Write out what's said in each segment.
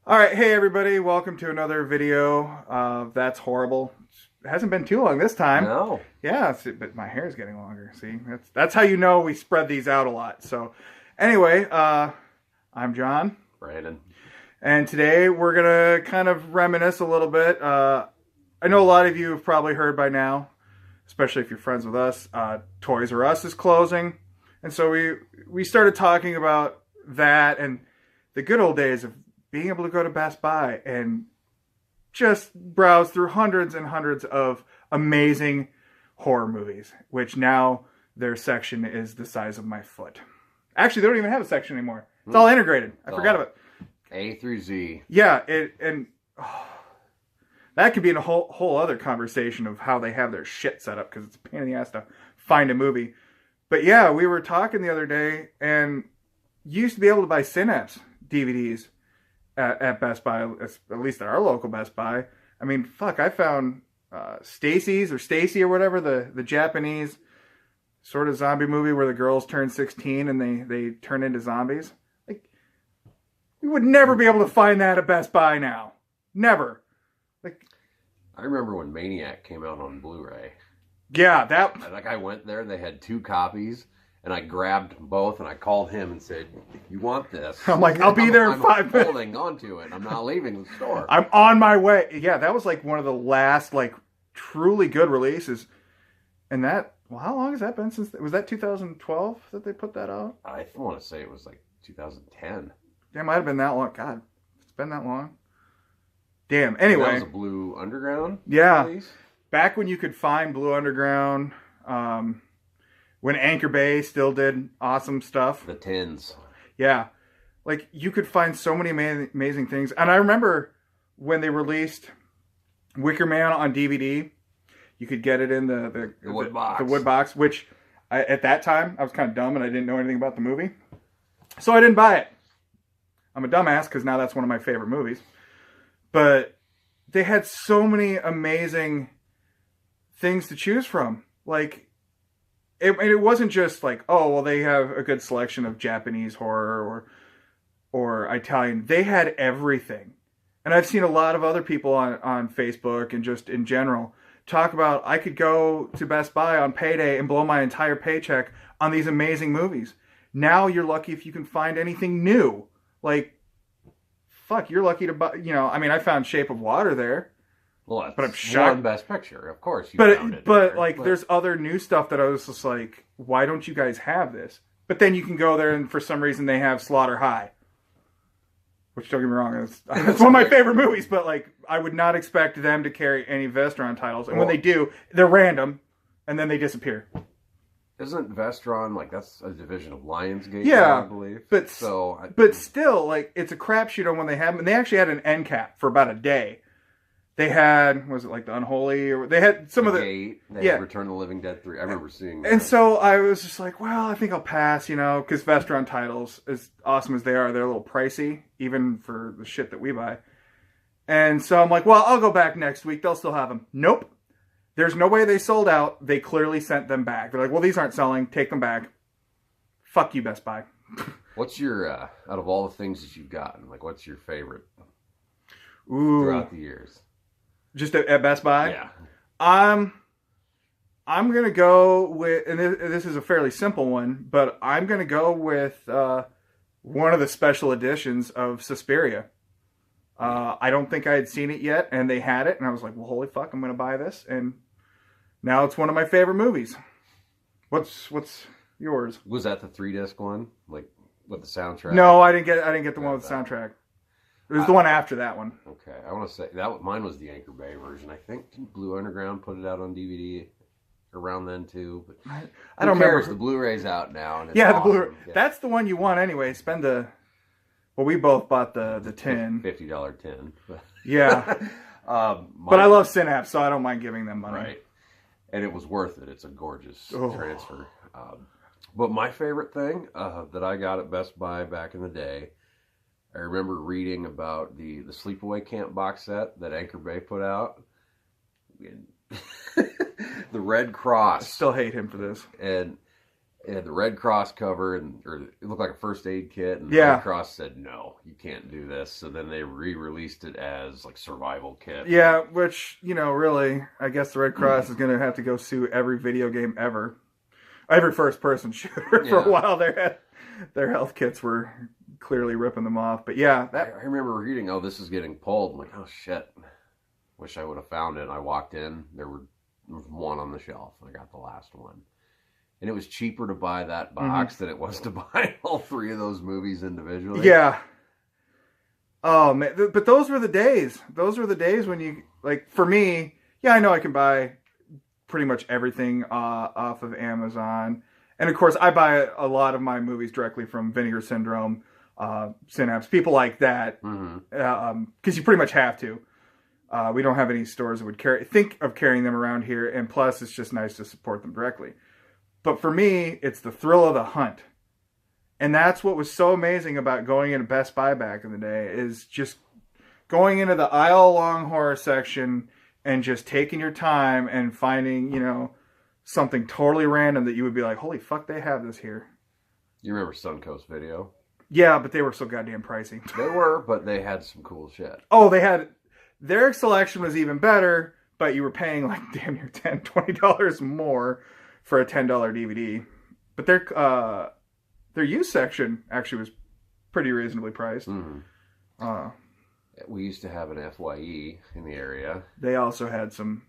All right, hey everybody, welcome to another video of That's Horrible. It hasn't been too long this time. No. Yeah, but my hair is getting longer. See, that's how you know we spread these out a lot. So, anyway, I'm John, Brandon. and today we're gonna kind of reminisce a little bit. I know a lot of you have probably heard by now, especially if you're friends with us. Toys R Us is closing, and so we started talking about that and the good old days of being able to go to Best Buy and just browse through hundreds and hundreds of amazing horror movies, which now their section is the size of my foot. Actually, they don't even have a section anymore. It's all integrated. I forgot about it. A through Z. Yeah, that could be a whole other conversation of how they have their shit set up, because it's a pain in the ass to find a movie. But yeah, we were talking the other day, and you used to be able to buy Synapse DVDs at Best Buy, at least at our local Best Buy. I mean, fuck, I found Stacy's or Stacy or whatever, the Japanese sort of zombie movie where the girls turn 16 and they turn into zombies. Like, you would never be able to find that at Best Buy now. Never. Like, I remember when Maniac came out on Blu-ray. Yeah, that... Like, I went there, they had 2 copies, and I grabbed both, and I called him and said, if you want this... I'm like, I'll be there in 5 minutes. I'm holding onto it. I'm not leaving the store. I'm on my way. Yeah, that was like one of the last, like, truly good releases. And that... Well, how long has that been since... Was that 2012 that they put that out? I want to say it was like 2010. It might have been that long. God, it's been that long. Damn. Anyway. That was a Blue Underground release? Back when you could find Blue Underground, when Anchor Bay still did awesome stuff. The tins. Yeah. Like, you could find so many amazing things. And I remember when they released Wicker Man on DVD, you could get it in the wood box. The wood box, which at that time, I was kind of dumb and I didn't know anything about the movie. So I didn't buy it. I'm a dumbass because now that's one of my favorite movies. But they had so many amazing things to choose from. Like, it wasn't just like, oh, well, they have a good selection of Japanese horror or Italian. They had everything. And I've seen a lot of other people on Facebook and just in general talk about, I could go to Best Buy on payday and blow my entire paycheck on these amazing movies. Now you're lucky if you can find anything new. Like, fuck, you're lucky to buy, I mean, I found Shape of Water there. Well, but I'm shocked. Won Best Picture, of course. But there's other new stuff that I was just like, why don't you guys have this? But then you can go there and for some reason they have Slaughter High. Which, don't get me wrong, it's one of my favorite movies, but like, I would not expect them to carry any Vestron titles. And when they do, they're random, and then they disappear. Isn't Vestron, like, that's a division of Lionsgate, yeah, I believe? But still, like, it's a crapshoot on when they have them. And they actually had an end cap for about a day. They had, was it like the Unholy? Or they had some of the... Gate, they had Return of the Living Dead 3. I remember seeing that. And so I was just like, well, I think I'll pass, because Vestron titles, as awesome as they are, they're a little pricey, even for the shit that we buy. And so I'm like, well, I'll go back next week. They'll still have them. Nope. There's no way they sold out. They clearly sent them back. They're like, well, these aren't selling. Take them back. Fuck you, Best Buy. What's your, out of all the things that you've gotten, like, what's your favorite throughout the years? Just at Best Buy? Yeah. I'm going to go with, and this is a fairly simple one, but I'm going to go with one of the special editions of Suspiria. I don't think I had seen it yet, and they had it, and I was like, well, holy fuck, I'm going to buy this, and now it's one of my favorite movies. What's yours? Was that the 3-disc one? Like, with the soundtrack? No, I didn't get the one with the soundtrack. It was the one after that one. Okay, I want to say mine was the Anchor Bay version. I think Blue Underground put it out on DVD around then too. But I don't remember. The Blu-ray's out now, and it's awesome. The Blu-ray. Yeah. That's the one you want anyway. Spend the. Well, we both bought the tin. $50 tin. Yeah. But I love Synapse, so I don't mind giving them money. Right. And it was worth it. It's a gorgeous transfer. But my favorite thing that I got at Best Buy back in the day, I remember reading about the Sleepaway Camp box set that Anchor Bay put out. The Red Cross. I still hate him for this. And It had the Red Cross cover, or it looked like a first aid kit, and the Yeah. Red Cross said, no, you can't do this. So then they re-released it as like survival kit. Yeah, which, really, I guess the Red Cross is going to have to go sue every video game ever. Every first-person shooter for a while. Their health kits were clearly ripping them off. But yeah, I remember reading, oh, this is getting pulled. I'm like, oh, shit. Wish I would have found it. I walked in. There was one on the shelf. I got the last one. And it was cheaper to buy that box than it was to buy all three of those movies individually. Yeah. Oh, man. But those were the days. Those were the days when you, like, for me, I know I can buy pretty much everything off of Amazon. And, of course, I buy a lot of my movies directly from Vinegar Syndrome, Synapse, people like that. Because you pretty much have to. We don't have any stores that would think of carrying them around here. And plus, it's just nice to support them directly. But for me, it's the thrill of the hunt. And that's what was so amazing about going into Best Buy back in the day, is just going into the aisle-long horror section and just taking your time and finding, something totally random that you would be like, holy fuck, they have this here. You remember Suncoast Video? Yeah, but they were so goddamn pricey. They were, but they had some cool shit. Oh, their selection was even better, but you were paying like damn near $10, $20 more for a $10 DVD. But their used section actually was pretty reasonably priced. We used to have an FYE in the area. They also had some.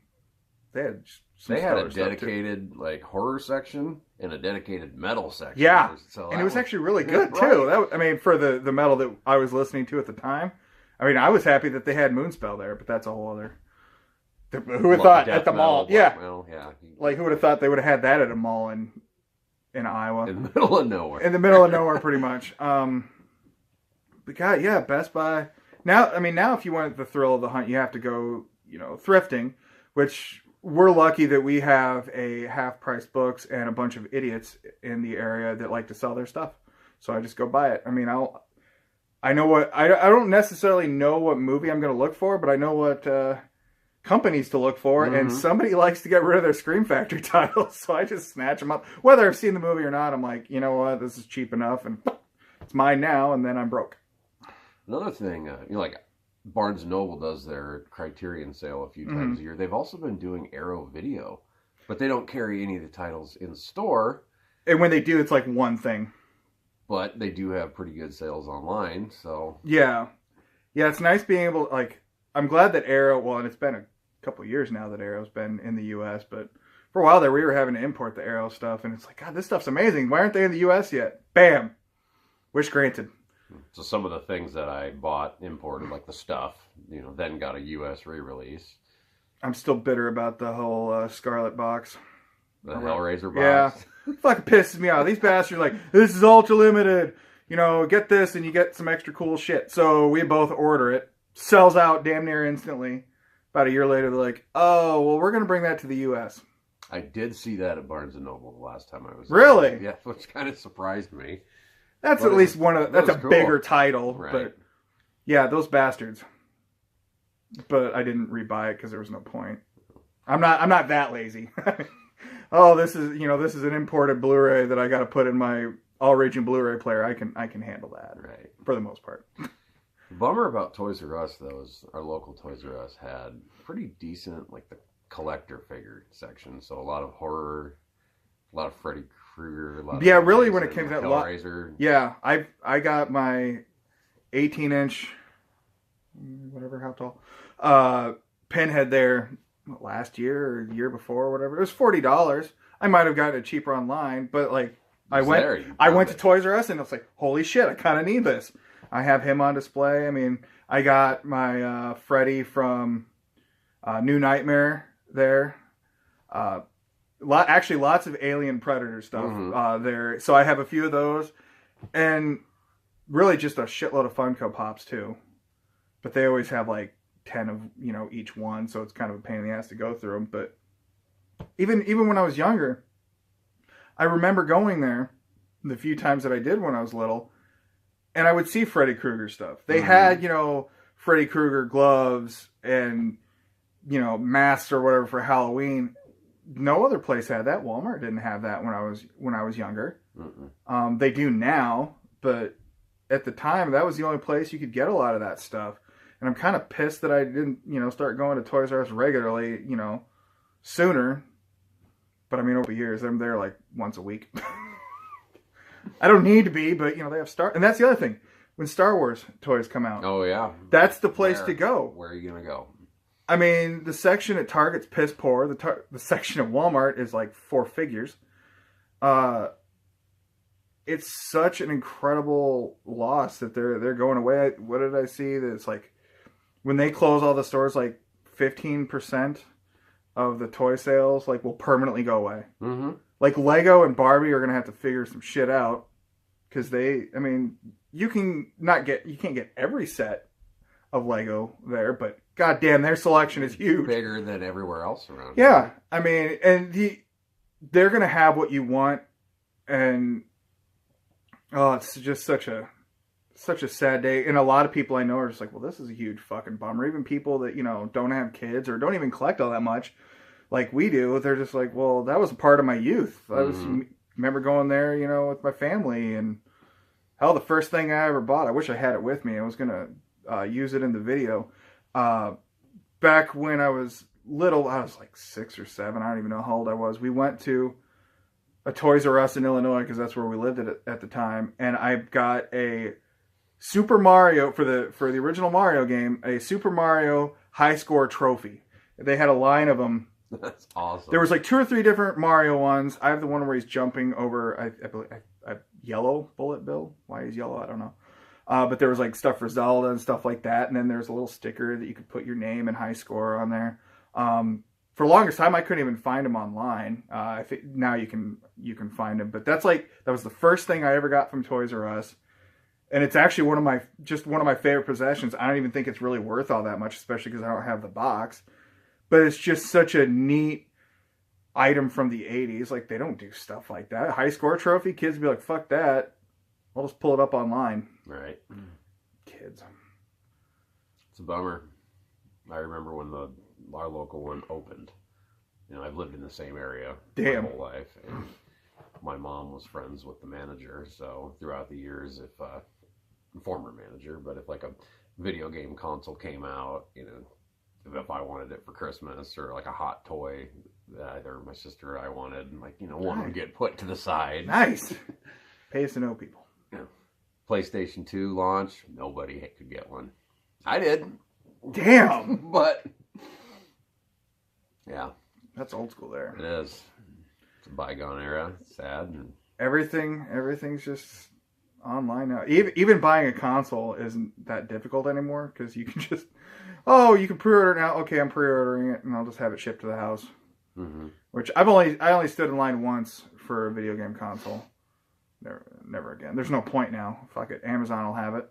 They had a dedicated like horror section and a dedicated metal section. Yeah, so and it was actually really good too. Right. For the metal that I was listening to at the time, I was happy that they had Moonspell there, but that's a whole other. Who would have thought at the mall? Yeah. Like, who would have thought they would have had that at a mall in Iowa? In the middle of nowhere. In the middle of nowhere, pretty much. But God, yeah, Best Buy. Now if you want the thrill of the hunt, you have to go, thrifting, which we're lucky that we have a half-price books and a bunch of idiots in the area that like to sell their stuff. So I just go buy it. I don't necessarily know what movie I'm going to look for, but I know what companies to look for, and somebody likes to get rid of their Scream Factory titles, so I just snatch them up. Whether I've seen the movie or not, I'm like, you know what, this is cheap enough, and it's mine now, and then I'm broke. Another thing, like Barnes & Noble does their Criterion sale a few times a year. They've also been doing Arrow Video, but they don't carry any of the titles in store. And when they do, it's like one thing. But they do have pretty good sales online, so... Yeah, it's nice being able, I'm glad that Arrow, and it's been a couple years now that Arrow's been in the U.S., but for a while there we were having to import the Arrow stuff, and it's like, God, this stuff's amazing. Why aren't they in the U.S. yet? Bam! Wish granted. So some of the things that I bought imported, like the stuff, then got a U.S. re-release. I'm still bitter about the whole Scarlet box. The Hellraiser box? Yeah. It fucking pisses me off. These bastards are like, this is ultra limited. Get this and you get some extra cool shit. So we both order it. Sells out damn near instantly. About a year later, they're like, oh, well, we're going to bring that to the U.S. I did see that at Barnes & Noble the last time I was Really? there. Yeah, which kind of surprised me. That's at least that's a cool. bigger title. Right. But yeah, those bastards. But I didn't rebuy it because there was no point. I'm not that lazy. Oh, this is an imported Blu-ray that I got to put in my all-region Blu-ray player. I can handle that. Right. For the most part. The bummer about Toys R Us, though, is our local Toys R Us had pretty decent, the collector figure section. So a lot of horror, a lot of Freddy Krueger, a lot of really when it came to that Hellraiser. Yeah, I got my 18-inch, whatever, how tall, Pinhead there last year or the year before or whatever. It was $40. I might have gotten it cheaper online, but I went to Toys R Us and I was like, holy shit, I kind of need this. I have him on display. I got my Freddy from New Nightmare there. Actually, lots of Alien Predator stuff there. So I have a few of those. And really just a shitload of Funko Pops, too. But they always have 10 of, each one. So it's kind of a pain in the ass to go through them. But even when I was younger, I remember going there the few times that I did when I was little. And I would see Freddy Krueger stuff. They had, Freddy Krueger gloves and, masks or whatever for Halloween. no other place had that. Walmart didn't have that when I was younger. Mm-mm. They do now, but at the time, that was the only place you could get a lot of that stuff. And I'm kind of pissed that I didn't, start going to Toys R Us regularly, sooner. But I mean, over the years, I'm there like once a week. I don't need to be, but they have and that's the other thing. When Star Wars toys come out, Oh yeah, that's the place to go. Where are you gonna go? I mean, the section at Target's piss poor. The section at Walmart is like 4 figures. It's such an incredible loss that they're going away. What did I see? That it's like when they close all the stores, like 15% of the toy sales will permanently go away. Mm-hmm. Like Lego and Barbie are gonna have to figure some shit out because you can't get every set of Lego there, but goddamn, their selection is huge, bigger than everywhere else around. Yeah, I mean, and they're gonna have what you want, and it's just such a sad day. And a lot of people I know are just like, well, this is a huge fucking bummer. Even people that don't have kids or don't even collect all that much, like we do, they're just like, well, that was a part of my youth. I remember going there, with my family, and hell, the first thing I ever bought, I wish I had it with me. I was gonna use it in the video. Back when I was little, I was like 6 or 7. I don't even know how old I was. We went to a Toys R Us in Illinois because that's where we lived at the time, and I got a Super Mario for the original Mario game, a Super Mario high score trophy. They had a line of them. That's awesome. There was like 2 or 3 different Mario ones. I have the one where he's jumping over a yellow bullet bill. Why he's yellow, I don't know. But there was like stuff for Zelda and stuff like that. And then there's a little sticker that you could put your name and high score on there. For the longest time, I couldn't even find them online. I think now you can find them. But that was the first thing I ever got from Toys R Us. And it's actually one of my favorite possessions. I don't even think it's really worth all that much, especially because I don't have the box. But it's just such a neat item from the 80s. Like, they don't do stuff like that. High score trophy, kids be like, fuck that. I'll just pull it up online. Right. Kids. It's a bummer. I remember when our local one opened. I've lived in the same area my whole life. And my mom was friends with the manager. So throughout the years, former manager, but if like a video game console came out, if I wanted it for Christmas or like a hot toy that either my sister or I wanted, one would get put to the side. Nice. Pays to know people. Yeah. PlayStation 2 launch, nobody could get one. I did. Damn. But yeah. That's old school there. It is. It's a bygone era. It's sad. And everything's just online now. Even buying a console isn't that difficult anymore because you can just, you can pre-order it now. Okay, I'm pre-ordering it, and I'll just have it shipped to the house. Mm-hmm. Which I only stood in line once for a video game console. Never again. There's no point now. Fuck it. Amazon will have it.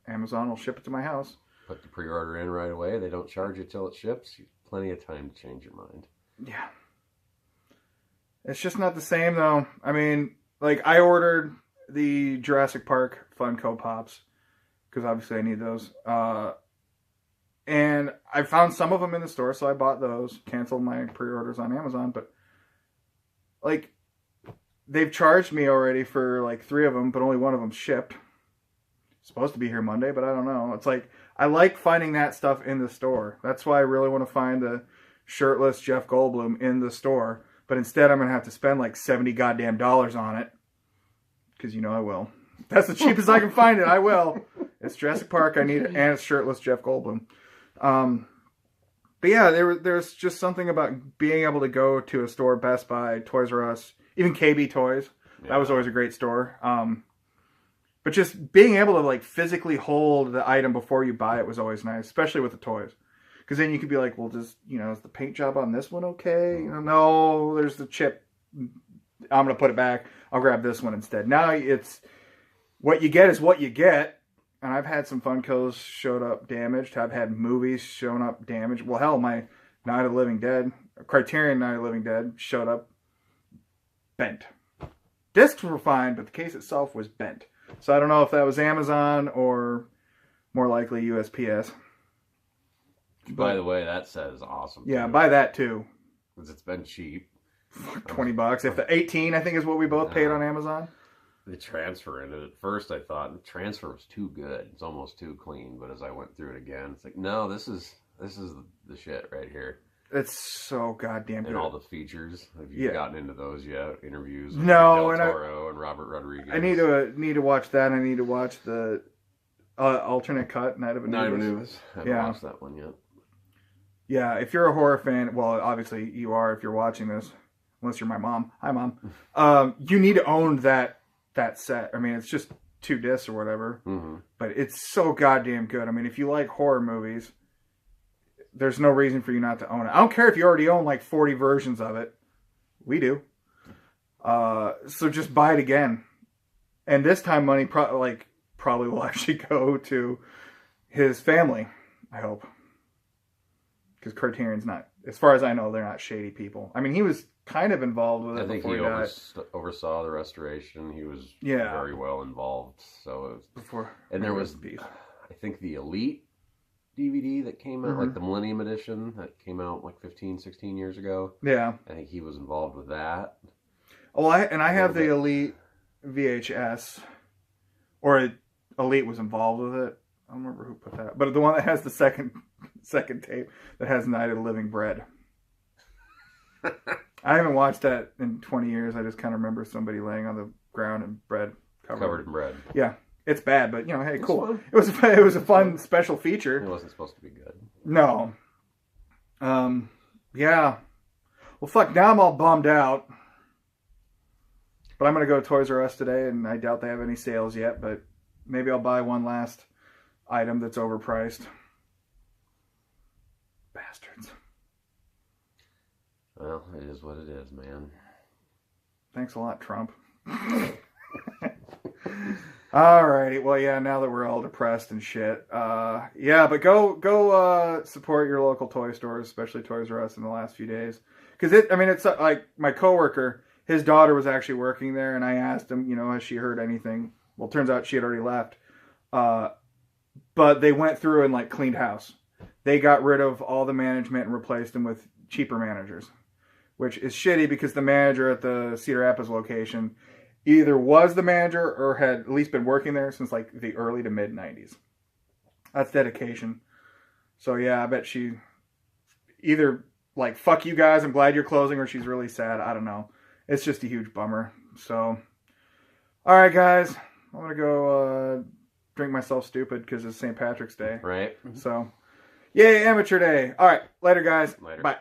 Amazon will ship it to my house. Put the pre-order in right away. They don't charge you till it ships. You have plenty of time to change your mind. Yeah. It's just not the same though. I mean, like I ordered the Jurassic Park Funko Pops because obviously I need those. And I found some of them in the store, so I bought those. Canceled my pre-orders on Amazon, but like they've charged me already for like 3 of them, but only one of them shipped. It's supposed to be here Monday, but I don't know. It's like I like finding that stuff in the store. That's why I really want to find the shirtless Jeff Goldblum in the store. But instead, I'm gonna have to spend like $70 goddamn on it. Because I will. That's the cheapest I can find it. I will. It's Jurassic Park. I need it, and it's shirtless Jeff Goldblum. But yeah, there's just something about being able to go to a store, Best Buy, Toys R Us, even KB Toys. Yeah. That was always a great store. But just being able to like physically hold the item before you buy it was always nice, especially with the toys. Because then you could be like, well, is the paint job on this one okay? No, there's the chip. I'm going to put it back. I'll grab this one instead. Now it's what you get is what you get. And I've had some Funkos showed up damaged. I've had movies shown up damaged. Well, hell, my Night of the Living Dead, Criterion Night of the Living Dead showed up bent. Discs were fine, but the case itself was bent. So I don't know if that was Amazon or more likely USPS. By the way, that says awesome. Yeah, buy that too. because it's been cheap. $20. If the 18, I think, is what we both paid on Amazon. The transfer in it, at first I thought the transfer was too good. It's almost too clean. But as I went through it again, it's like, no, this is the shit right here. It's so goddamn good. And all the features. Have you gotten into those yet? Interviews with no, Del Toro and Robert Rodriguez. I need to watch that. I need to watch the alternate cut, Night of Anubis. I haven't watched that one yet. Yeah, if you're a horror fan, well, obviously you are if you're watching this, unless you're my mom. Hi, Mom. You need to own that set. I mean, it's just 2 discs or whatever, but it's so goddamn good. I mean, if you like horror movies, there's no reason for you not to own it. I don't care if you already own like 40 versions of it. We do. So just buy it again. And this time money probably will actually go to his family, I hope. Because Criterion's not, as far as I know, they're not shady people. I mean, he was kind of involved with it. I think he oversaw the restoration. He was very well involved. So it was, and there was, I think, the Elite DVD that came out, like the Millennium Edition that came out like 15, 16 years ago. Yeah. I think he was involved with that. Oh, I have the Elite VHS, or Elite was involved with it. I don't remember who put that, but the one that has the second tape that has Night of the Living Bread. I haven't watched that in 20 years. I just kind of remember somebody laying on the ground and bread covered in bread. Yeah, it's bad, but hey, cool. Fun. It was a fun special feature. It wasn't supposed to be good. No. Yeah. Well, fuck. Now I'm all bummed out. But I'm gonna go to Toys R Us today, and I doubt they have any sales yet. But maybe I'll buy one last item that's overpriced. Bastards. Well, it is what it is, man. Thanks a lot, Trump. Alrighty, well, yeah, now that we're all depressed and shit, yeah, but go support your local toy stores, especially Toys R Us in the last few days. Because it's like my coworker, his daughter was actually working there, and I asked him, has she heard anything? Well, it turns out she had already left. But they went through and cleaned house. They got rid of all the management and replaced them with cheaper managers, which is shitty because the manager at the Cedar Rapids location either was the manager or had at least been working there since the early to mid 90s. That's dedication. So yeah, I bet she either fuck you guys, I'm glad you're closing, or she's really sad. I don't know. It's just a huge bummer. So, all right, guys, I'm gonna go drink myself stupid because it's St. Patrick's Day. Right. So, yay, amateur day. All right, later, guys. Later. Bye.